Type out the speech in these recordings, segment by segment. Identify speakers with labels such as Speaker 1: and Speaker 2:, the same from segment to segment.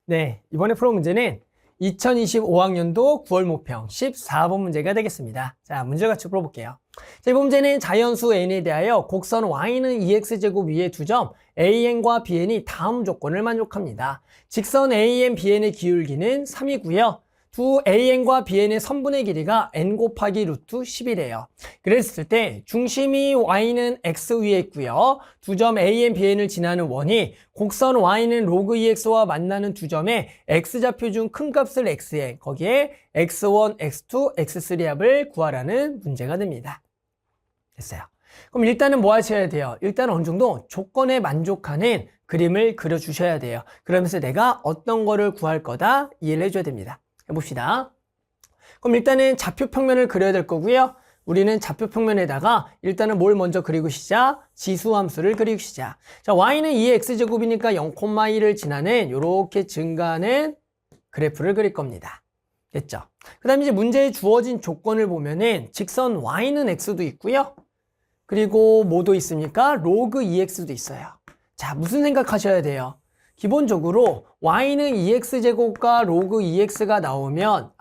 Speaker 1: 네, 이번에 풀어 문제는 2025학년도 9월 모평 14번 문제가 되겠습니다. 자, 문제 같이 풀어볼게요. 자, 이 문제는 자연수 n에 대하여 곡선 y는 2x제곱 위에 두 점 an과 bn이 다음 조건을 만족합니다. 직선 an, bn의 기울기는 3이고요. 두 an과 bn의 선분의 길이가 n 곱하기 루트 10이래요. 그랬을 때 중심이 y는 x 위에 있고요. 두 점 an, bn을 지나는 원이 곡선 y는 로그 2x와 만나는 두 점의 x좌표 중 큰 값을 x에 거기에 x1, x2, x3 합을 구하라는 문제가 됩니다. 됐어요. 그럼 일단은 뭐 하셔야 돼요? 일단 어느 정도 조건에 만족하는 그림을 그려주셔야 돼요. 그러면서 내가 어떤 거를 구할 거다 이해를 해줘야 됩니다. 해봅시다. 그럼 일단은 좌표 평면을 그려야 될 거고요. 우리는 좌표 평면에다가 일단은 뭘 먼저 그리고 시작? 지수함수를 그리고 시작. 자, y는 2x제곱이니까 0,2를 지나는 이렇게 증가하는 그래프를 그릴 겁니다. 됐죠? 그 다음에 이제 문제에 주어진 조건을 보면은 직선 y는 x도 있고요. 그리고 뭐도 있습니까? 로그 2x도 있어요. 자, 무슨 생각하셔야 돼요? 기본적으로 y는 2x제곱과 로그 2x가 나오면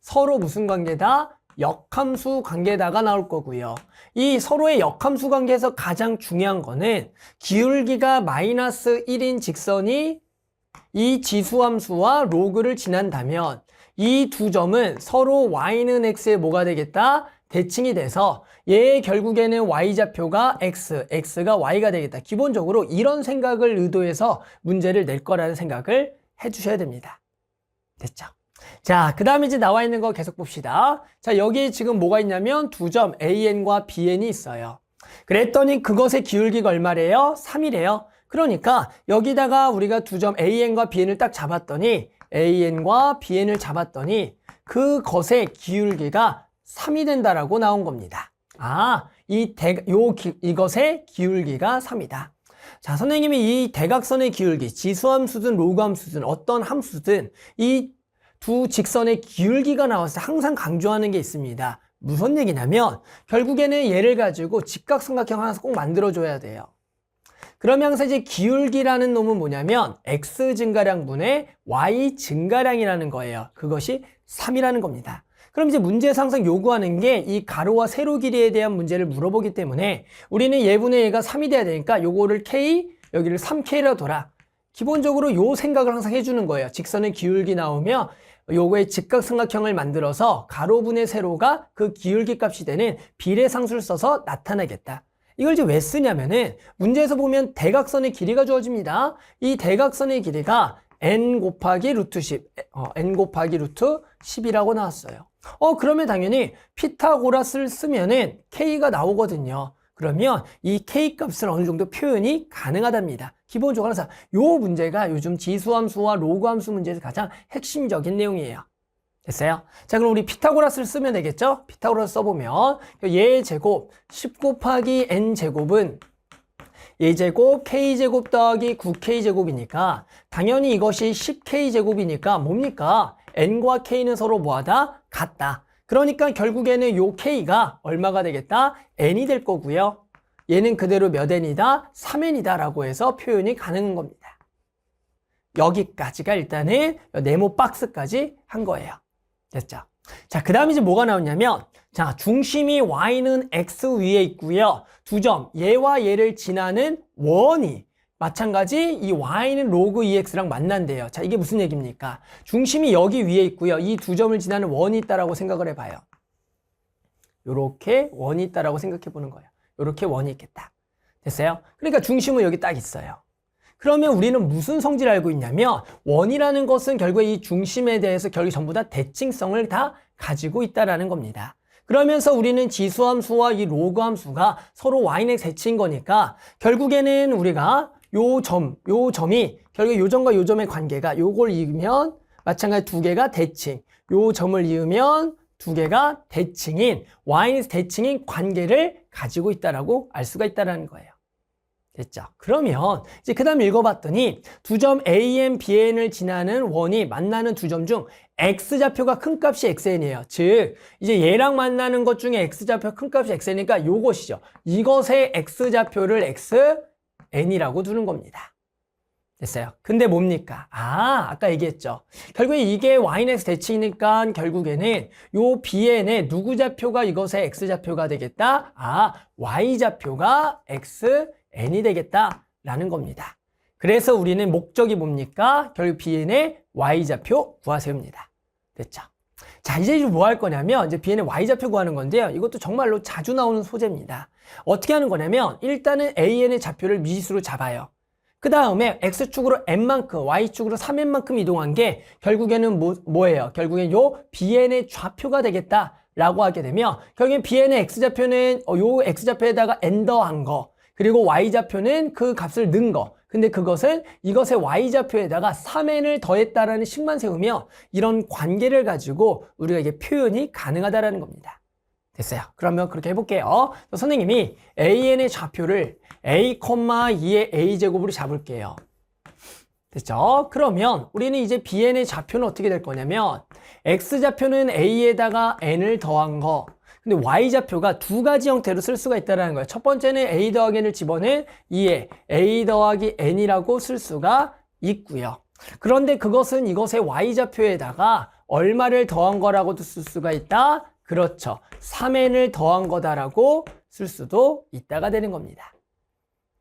Speaker 1: 서로 무슨 관계다? 역함수 관계다가 나올 거고요. 이 서로의 역함수 관계에서 가장 중요한 거는 기울기가 마이너스 1인 직선이 이 지수함수와 로그를 지난다면 이 두 점은 서로 y는 x의 뭐가 되겠다? 대칭이 돼서 얘 결국에는 y좌표가 x, x가 y가 되겠다. 기본적으로 이런 생각을 의도해서 문제를 낼 거라는 생각을 해주셔야 됩니다. 됐죠? 자, 그 다음에 이제 나와 있는 거 계속 봅시다. 자, 여기 지금 뭐가 있냐면 두 점 an과 bn이 있어요. 그랬더니 그것의 기울기가 얼마래요? 3이래요. 그러니까 여기다가 우리가 두 점 an과 bn을 딱 잡았더니 an과 bn을 잡았더니 그것의 기울기가 3이 된다라고 나온 겁니다. 이것의 기울기가 3이다. 자, 선생님이 이 대각선의 기울기, 지수함수든 로그함수든 어떤 함수든 이 두 직선의 기울기가 나와서 항상 강조하는 게 있습니다. 무슨 얘기냐면 결국에는 얘를 가지고 직각삼각형 하나 꼭 만들어줘야 돼요. 그러면 항상 이제 기울기라는 놈은 뭐냐면 x 증가량분의 y 증가량이라는 거예요. 그것이 3이라는 겁니다. 그럼 이제 문제에서 항상 요구하는 게 이 가로와 세로 길이에 대한 문제를 물어보기 때문에 우리는 얘분의 얘가 3이 돼야 되니까 요거를 k, 여기를 3k라고 둬라. 기본적으로 요 생각을 항상 해주는 거예요. 직선의 기울기 나오면 요거의 직각삼각형을 만들어서 가로분의 세로가 그 기울기 값이 되는 비례상수를 써서 나타내겠다. 이걸 이제 왜 쓰냐면은 문제에서 보면 대각선의 길이가 주어집니다. 이 대각선의 길이가 n 곱하기 루트 10, n 곱하기 루트 10이라고 나왔어요. 그러면 당연히 피타고라스를 쓰면은 k가 나오거든요. 그러면 이 k 값을 어느 정도 표현이 가능하답니다. 기본적으로 항상 요 문제가 요즘 지수함수와 로그함수 문제에서 가장 핵심적인 내용이에요. 됐어요? 자, 그럼 우리 피타고라스를 쓰면 되겠죠? 피타고라스 써보면 얘 제곱 10 곱하기 n 제곱은 얘 제곱 k제곱 더하기 9k제곱이니까 당연히 이것이 10k제곱이니까 뭡니까? n과 k는 서로 뭐하다? 같다. 그러니까 결국에는 요 k가 얼마가 되겠다? n이 될 거고요. 얘는 그대로 몇 n이다? 3n이다 라고 해서 표현이 가능한 겁니다. 여기까지가 일단은 네모 박스까지 한 거예요. 됐죠? 자, 그 다음에 이제 뭐가 나오냐면 자, 중심이 y는 x 위에 있고요. 두 점, 얘와 얘를 지나는 원이 마찬가지 이 y는 로그 2x랑 만난대요. 자, 이게 무슨 얘기입니까? 중심이 여기 위에 있고요. 이 두 점을 지나는 원이 있다라고 생각을 해봐요. 요렇게 원이 있다라고 생각해 보는 거예요. 요렇게 원이 있겠다. 됐어요? 그러니까 중심은 여기 딱 있어요. 그러면 우리는 무슨 성질을 알고 있냐면 원이라는 것은 결국에 이 중심에 대해서 결국 전부 다 대칭성을 다 가지고 있다라는 겁니다. 그러면서 우리는 지수함수와 이 로그함수가 서로 y는 대칭인 거니까 결국에는 우리가 요 점이 결국 요 점과 요 점의 관계가 요걸 이으면 마찬가지 두 개가 대칭, 요 점을 이으면 두 개가 대칭인 y는 대칭인 관계를 가지고 있다라고 알 수가 있다라는 거예요. 됐죠? 그러면 이제 그 다음 읽어봤더니 두 점 AN, BN을 지나는 원이 만나는 두 점 중 X좌표가 큰 값이 XN이에요. 즉 이제 얘랑 만나는 것 중에 X좌표 큰 값이 XN이니까 요것이죠. 이것의 X좌표를 XN이라고 두는 겁니다. 됐어요. 근데 뭡니까? 아까 얘기했죠. 결국에 이게 yx 대칭이니까 결국에는 요 bn의 누구 좌표가 이것의 x좌표가 되겠다? y좌표가 xn이 되겠다라는 겁니다. 그래서 우리는 목적이 뭡니까? 결국 bn의 y좌표 구하세요입니다. 됐죠? 자, 이제 뭐 할 거냐면 이제 bn의 y좌표 구하는 건데요. 이것도 정말로 자주 나오는 소재입니다. 어떻게 하는 거냐면 일단은 an의 좌표를 미지수로 잡아요. 그 다음에 x축으로 n만큼, y축으로 3n만큼 이동한 게 결국에는 뭐예요? 결국엔 요 bn의 좌표가 되겠다라고 하게 되면 결국엔 bn의 x좌표는 요 x좌표에다가 n 더한 거, 그리고 y좌표는 그 값을 넣은 거. 근데 그것은 이것의 y좌표에다가 3n을 더했다라는 식만 세우며 이런 관계를 가지고 우리가 이게 표현이 가능하다라는 겁니다. 됐어요. 그러면 그렇게 해볼게요. 선생님이 an의 좌표를 a, 2의 a제곱으로 잡을게요. 됐죠? 그러면 우리는 이제 bn의 좌표는 어떻게 될 거냐면 x좌표는 a에다가 n을 더한 거, 근데 y좌표가 두 가지 형태로 쓸 수가 있다는 거예요. 첫 번째는 a 더하기 n을 집어넣은 2에 a 더하기 n이라고 쓸 수가 있고요. 그런데 그것은 이것의 y좌표에다가 얼마를 더한 거라고도 쓸 수가 있다? 그렇죠. 3n을 더한 거다라고 쓸 수도 있다가 되는 겁니다.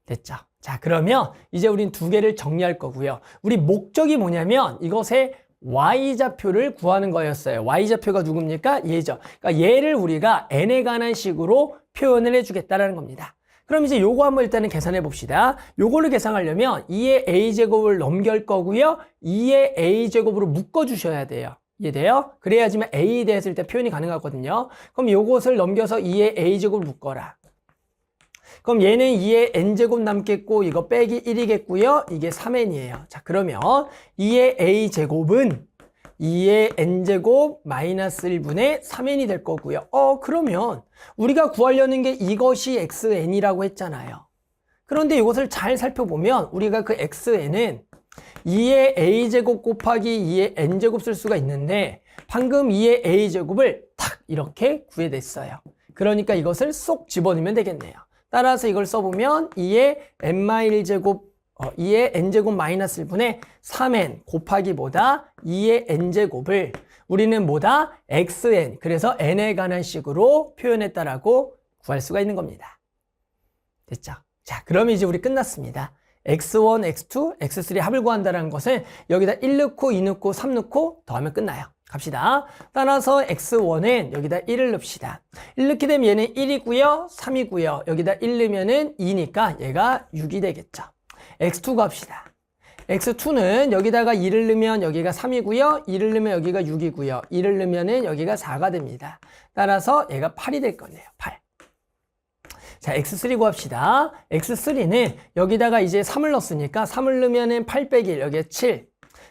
Speaker 1: 됐죠? 자, 그러면 이제 우린 두 개를 정리할 거고요. 우리 목적이 뭐냐면 이것의 y좌표를 구하는 거였어요. y좌표가 누굽니까? 얘죠. 그러니까 얘를 우리가 n에 관한 식으로 표현을 해주겠다라는 겁니다. 그럼 이제 요거 한번 일단은 계산해 봅시다. 요거를 계산하려면 2의 a제곱을 넘길 거고요. 2의 a제곱으로 묶어주셔야 돼요. 이해돼요? 그래야지만 a에 대해서 일단 표현이 가능하거든요. 그럼 요것을 넘겨서 2의 a제곱을 묶어라. 그럼 얘는 2의 n제곱 남겠고 이거 빼기 1이겠고요. 이게 3n이에요. 자, 그러면 2의 a제곱은 2의 n제곱 마이너스 1분의 3n이 될 거고요. 그러면 우리가 구하려는 게 이것이 xn이라고 했잖아요. 그런데 이것을 잘 살펴보면 우리가 그 xn은 2의 a제곱 곱하기 2의 n제곱 쓸 수가 있는데 방금 2의 a제곱을 탁 이렇게 구해냈어요. 그러니까 이것을 쏙 집어넣으면 되겠네요. 따라서 이걸 써보면 2의 n-1제곱 2의 n제곱 마이너스 1분의 3n 곱하기 뭐다? 2의 n제곱을 우리는 뭐다? xn, 그래서 n에 관한 식으로 표현했다라고 구할 수가 있는 겁니다. 됐죠? 자, 그러면 이제 우리 끝났습니다. x1, x2, x3 합을 구한다는 것은 여기다 1 넣고 2 넣고 3 넣고 더하면 끝나요. 갑시다. 따라서 x1은 여기다 1을 넣읍시다. 1 넣게 되면 얘는 1이고요. 3이고요. 여기다 1 넣으면은 2니까 얘가 6이 되겠죠. x2 갑시다. x2는 여기다가 2를 넣으면 여기가 3이고요. 2를 넣으면 여기가 6이고요. 2를 넣으면은 여기가 4가 됩니다. 따라서 얘가 8이 될 거네요. 8. 자, x3 구합시다. x3는 여기다가 이제 3을 넣었으니까 3을 넣으면은 8 빼기 1, 여기가 7.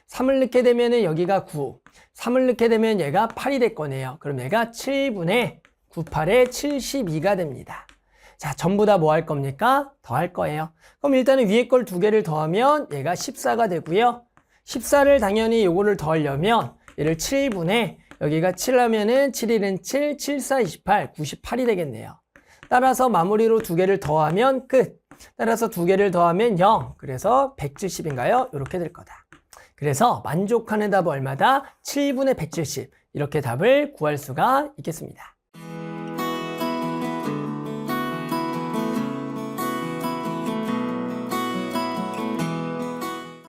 Speaker 1: 3을 넣게 되면은 여기가 9. 3을 넣게 되면 얘가 8이 될 거네요. 그럼 얘가 7분의 98에 72가 됩니다. 자, 전부 다 뭐 할 겁니까? 더할 거예요. 그럼 일단은 위에 걸 두 개를 더하면 얘가 14가 되고요. 14를 당연히 요거를 더하려면 얘를 7분의 여기가 7 하면은 7일은 7, 7, 4, 28, 98이 되겠네요. 따라서 마무리로 두 개를 더하면 끝. 따라서 두 개를 더하면 0. 그래서 170인가요? 이렇게 될 거다. 그래서 만족하는 답은 얼마다? 7분의 170. 이렇게 답을 구할 수가 있겠습니다.